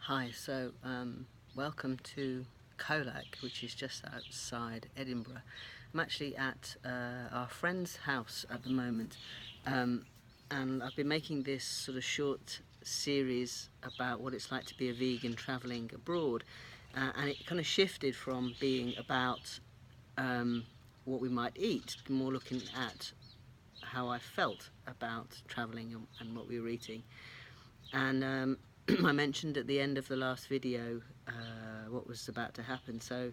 Hi, welcome to Colac, which is just outside Edinburgh. I'm actually at our friend's house at the moment, and I've been making this sort of short series about what it's like to be a vegan travelling abroad, and it kind of shifted from being about what we might eat, more looking at how I felt about travelling and what we were eating. And I mentioned at the end of the last video what was about to happen. So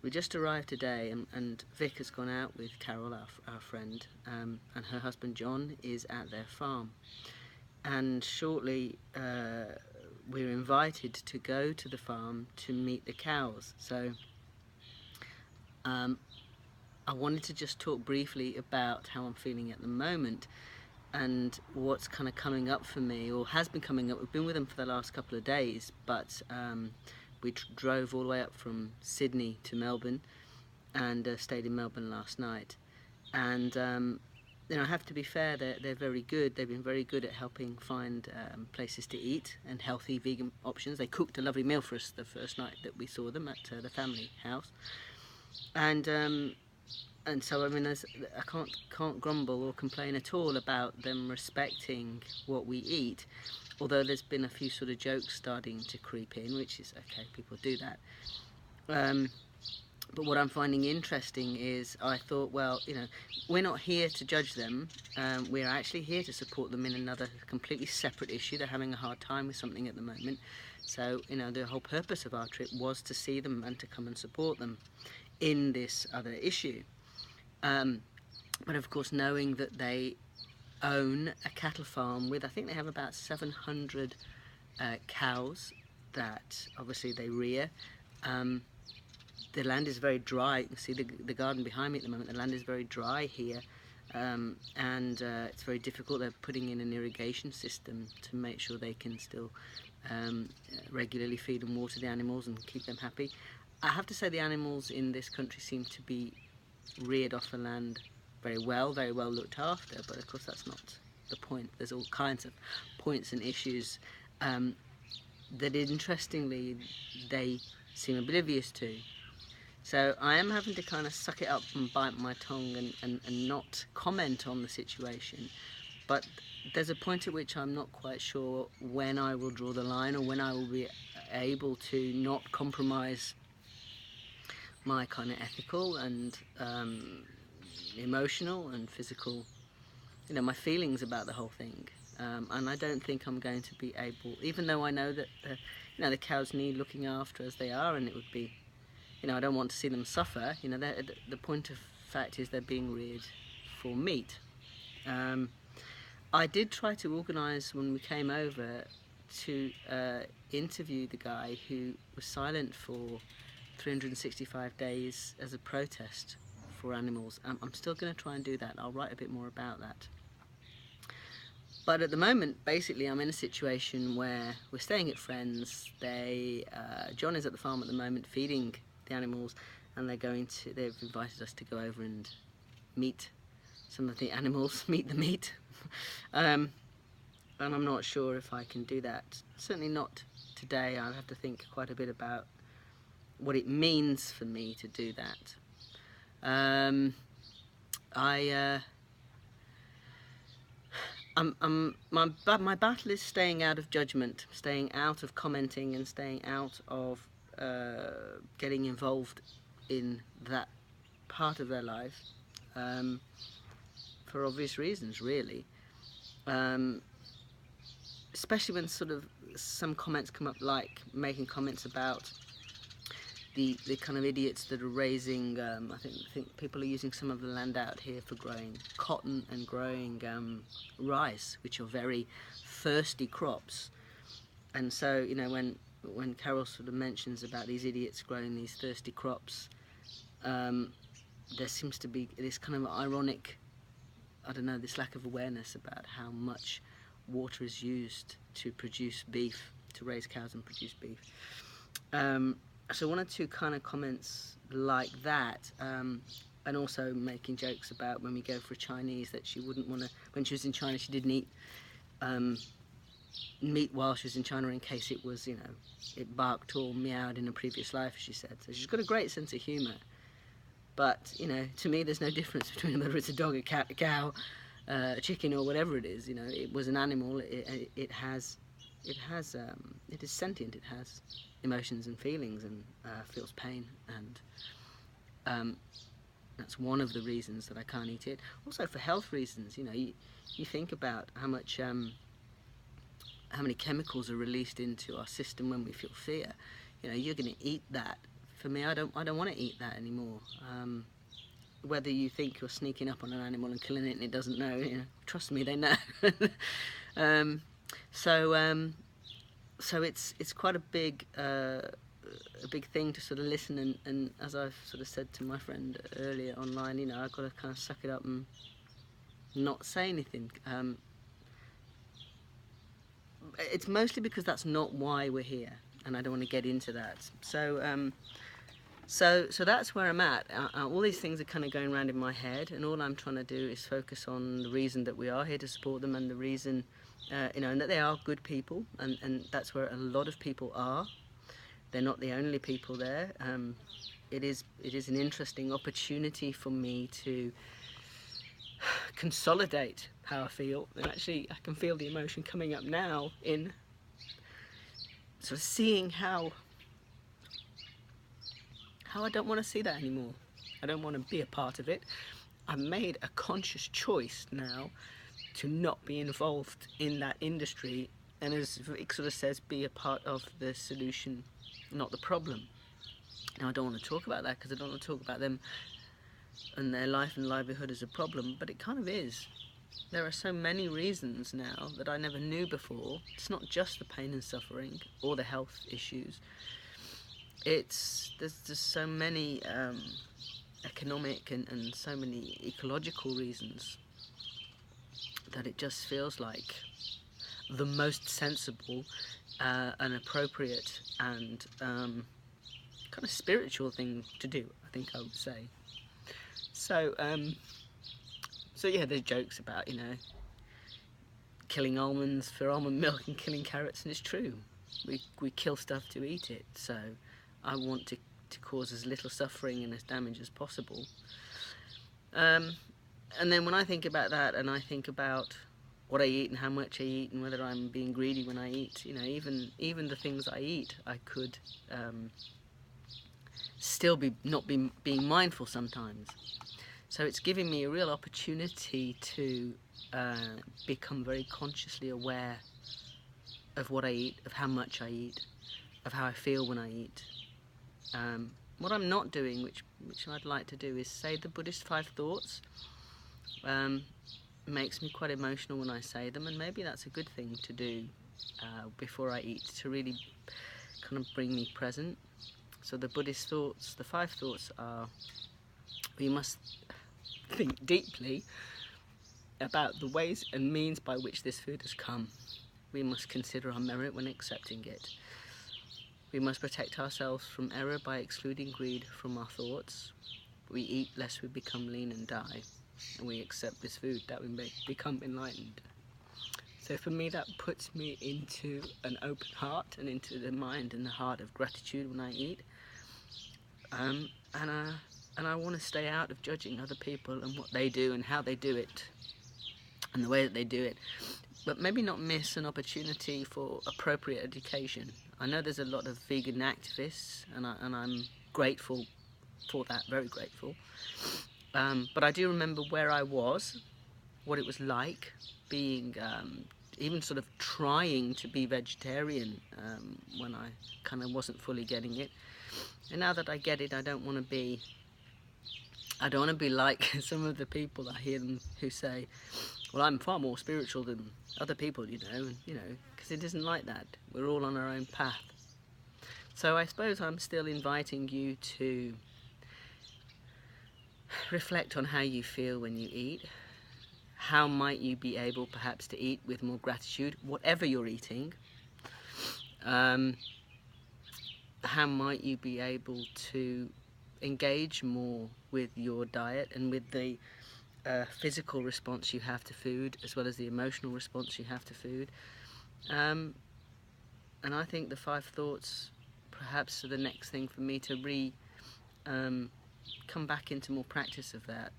we just arrived today, and Vic has gone out with Carol, our friend, and her husband John is at their farm. And shortly we're invited to go to the farm to meet the cows. So I wanted to just talk briefly about how I'm feeling at the moment and what's kind of coming up for me, or has been coming up. We've been with them for the last couple of days, but we drove all the way up from Sydney to Melbourne and stayed in Melbourne last night. And I have to be fair, they're very good. They've been very good at helping find places to eat and healthy vegan options. They cooked a lovely meal for us the first night that we saw them at the family house. And so I mean, I can't grumble or complain at all about them respecting what we eat. Although there's been a few sort of jokes starting to creep in, which is okay, people do that. But what I'm finding interesting is I thought, well, we're not here to judge them. We're actually here to support them in another completely separate issue. They're having a hard time with something at the moment. So, the whole purpose of our trip was to see them and to come and support them in this other issue. But of course, knowing that they own a cattle farm with, I think they have about 700 cows that obviously they rear. The land is very dry. You can see the garden behind me at the moment. The land is very dry here, and it's very difficult. They're putting in an irrigation system to make sure they can still regularly feed and water the animals and keep them happy. I have to say the animals in this country seem to be reared off the land very well looked after, but of course that's not the point. There's all kinds of points and issues that interestingly they seem oblivious to. So I am having to kind of suck it up and bite my tongue and not comment on the situation, but there's a point at which I'm not quite sure when I will draw the line, or when I will be able to not compromise my kind of ethical and emotional and physical, my feelings about the whole thing. And I don't think I'm going to be able, even though I know that the cows need looking after as they are, and it would be, I don't want to see them suffer. The point of fact is they're being reared for meat. I did try to organise when we came over to interview the guy who was silent for 365 days as a protest for animals. I'm still going to try and do that. I'll write a bit more about that. But at the moment, basically, I'm in a situation where we're staying at friends. John is at the farm at the moment feeding the animals, and they've invited us to go over and meet some of the animals, meet the meat. And I'm not sure if I can do that. Certainly not today. I'll have to think quite a bit about what it means for me to do that. My battle is staying out of judgment, staying out of commenting, and staying out of getting involved in that part of their life, for obvious reasons, really. Especially when sort of some comments come up, like making comments about the kind of idiots that are raising, I think people are using some of the land out here for growing cotton and growing rice, which are very thirsty crops. And so, when Carol sort of mentions about these idiots growing these thirsty crops, there seems to be this kind of ironic, this lack of awareness about how much water is used to produce beef, to raise cows and produce beef. So one or two kind of comments like that, and also making jokes about when we go for a Chinese, that she wouldn't want to, when she was in China she didn't eat meat while she was in China in case it was, it barked or meowed in a previous life, as she said. So she's got a great sense of humour. But, to me, there's no difference between whether it's a dog, a cat, a cow, a chicken, or whatever it is. It was an animal. It is sentient. It has emotions and feelings, and feels pain. And that's one of the reasons that I can't eat it. Also, for health reasons, you think about how many chemicals are released into our system when we feel fear. You're going to eat that. For me, I don't want to eat that anymore. Whether you think you're sneaking up on an animal and killing it and it doesn't know, trust me, they know. So it's quite a big thing to sort of listen, and as I've sort of said to my friend earlier online, I've got to kind of suck it up and not say anything. It's mostly because that's not why we're here, and I don't want to get into that. So that's where I'm at. All these things are kind of going around in my head, and all I'm trying to do is focus on the reason that we are here to support them, and the reason, and that they are good people, and that's where a lot of people are. They're not the only people there. It is an interesting opportunity for me to consolidate how I feel, and actually I can feel the emotion coming up now in sort of seeing how I don't want to see that anymore. I don't want to be a part of it. I've made a conscious choice now to not be involved in that industry, and as Vic sort of says, be a part of the solution, not the problem. Now, I don't want to talk about that because I don't want to talk about them and their life and livelihood as a problem, but it kind of is. There are so many reasons now that I never knew before. It's not just the pain and suffering or the health issues. There's just so many economic and so many ecological reasons that it just feels like the most sensible and appropriate and kind of spiritual thing to do, I think I would say. So yeah, there's jokes about, killing almonds for almond milk and killing carrots, and it's true. We kill stuff to eat it, so I want to cause as little suffering and as damage as possible. And then when I think about that, and I think about what I eat and how much I eat and whether I'm being greedy when I eat, even the things I eat, I could still be being mindful sometimes. So it's giving me a real opportunity to become very consciously aware of what I eat, of how much I eat, of how I feel when I eat. What I'm not doing, which I'd like to do, is say the Buddhist 5 thoughts. Makes me quite emotional when I say them, and maybe that's a good thing to do before I eat, to really kind of bring me present. So the Buddhist thoughts, the 5 thoughts are: we must think deeply about the ways and means by which this food has come. We must consider our merit when accepting it. We must protect ourselves from error by excluding greed from our thoughts. We eat lest we become lean and die. And we accept this food that we may become enlightened. So for me, that puts me into an open heart and into the mind and the heart of gratitude when I eat. And I want to stay out of judging other people and what they do and how they do it and the way that they do it, but maybe not miss an opportunity for appropriate education. I know there's a lot of vegan activists, and I'm grateful for that, very grateful. But I do remember where I was, what it was like being, even sort of trying to be vegetarian when I kind of wasn't fully getting it. And now that I get it, I don't want to be like some of the people I hear them who say, well, I'm far more spiritual than other people, because it isn't like that. We're all on our own path. So I suppose I'm still inviting you to reflect on how you feel when you eat. How might you be able perhaps to eat with more gratitude, whatever you're eating? How might you be able to engage more with your diet and with the physical response you have to food, as well as the emotional response you have to food? And I think the 5 thoughts perhaps are the next thing for me to come back into more practice of that.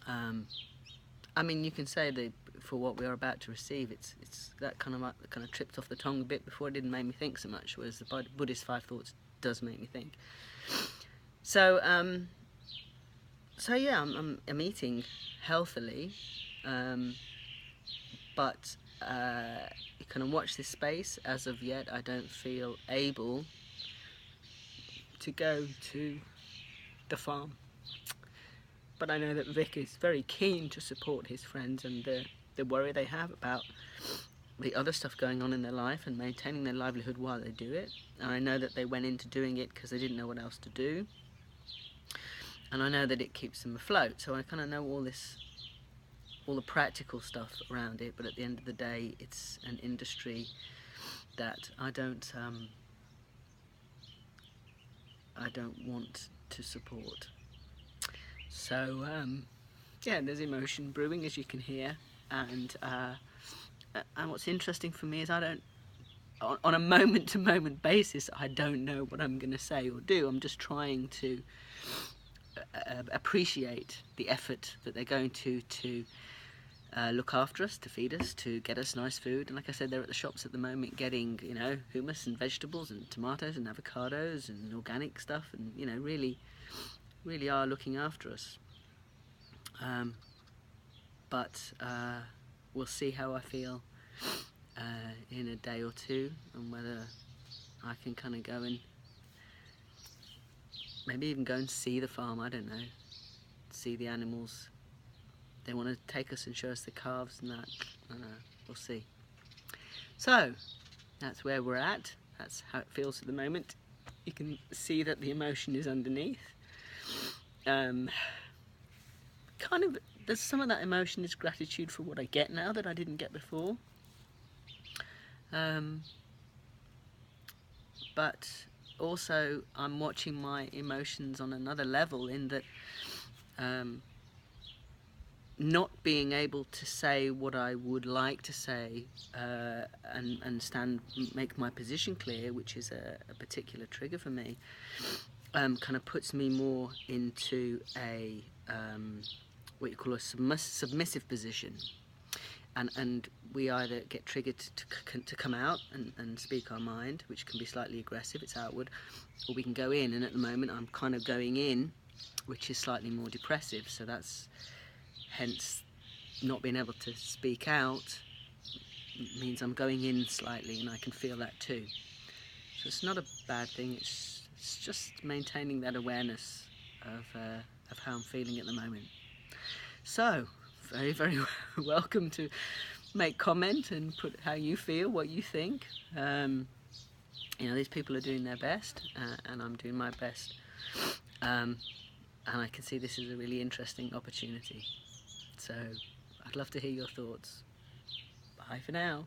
I mean, you can say that for what we are about to receive, it's that kind of tripped off the tongue a bit before. It didn't make me think so much, whereas the Buddhist 5 thoughts does make me think. So yeah, I'm eating healthily, but you can watch this space. As of yet, I don't feel able to go to the farm. But I know that Vic is very keen to support his friends and the worry they have about the other stuff going on in their life and maintaining their livelihood while they do it. And I know that they went into doing it because they didn't know what else to do. And I know that it keeps them afloat. So I kind of know all the practical stuff around it. But at the end of the day, it's an industry that I don't want to support. So yeah, there's emotion brewing, as you can hear, and what's interesting for me is I don't, on a moment-to-moment basis, I don't know what I'm going to say or do. I'm just trying to appreciate the effort that they're going to look after us, to feed us, to get us nice food. And like I said, they're at the shops at the moment getting, you know, hummus and vegetables and tomatoes and avocados and organic stuff, and, you know, really are looking after us. But we'll see how I feel in a day or two, and whether I can kind of go and maybe even go and see the farm. I don't know, see the animals. They want to take us and show us the calves and that. I don't know, we'll see. So that's where we're at. That's how it feels at the moment. You can see that the emotion is underneath. Kind of, there's some of that emotion is gratitude for what I get now that I didn't get before. But also I'm watching my emotions on another level, in that not being able to say what I would like to say and make my position clear, which is a particular trigger for me, kind of puts me more into a what you call a submissive position, and we either get triggered to come out and speak our mind, which can be slightly aggressive, it's outward, or we can go in, and at the moment I'm kind of going in, which is slightly more depressive. So that's hence not being able to speak out means I'm going in slightly, and I can feel that too. So it's not a bad thing, it's just maintaining that awareness of how I'm feeling at the moment. So, very welcome to make comment and put how you feel, what you think. You know, these people are doing their best, and I'm doing my best. And I can see this is a really interesting opportunity. So, I'd love to hear your thoughts. Bye for now.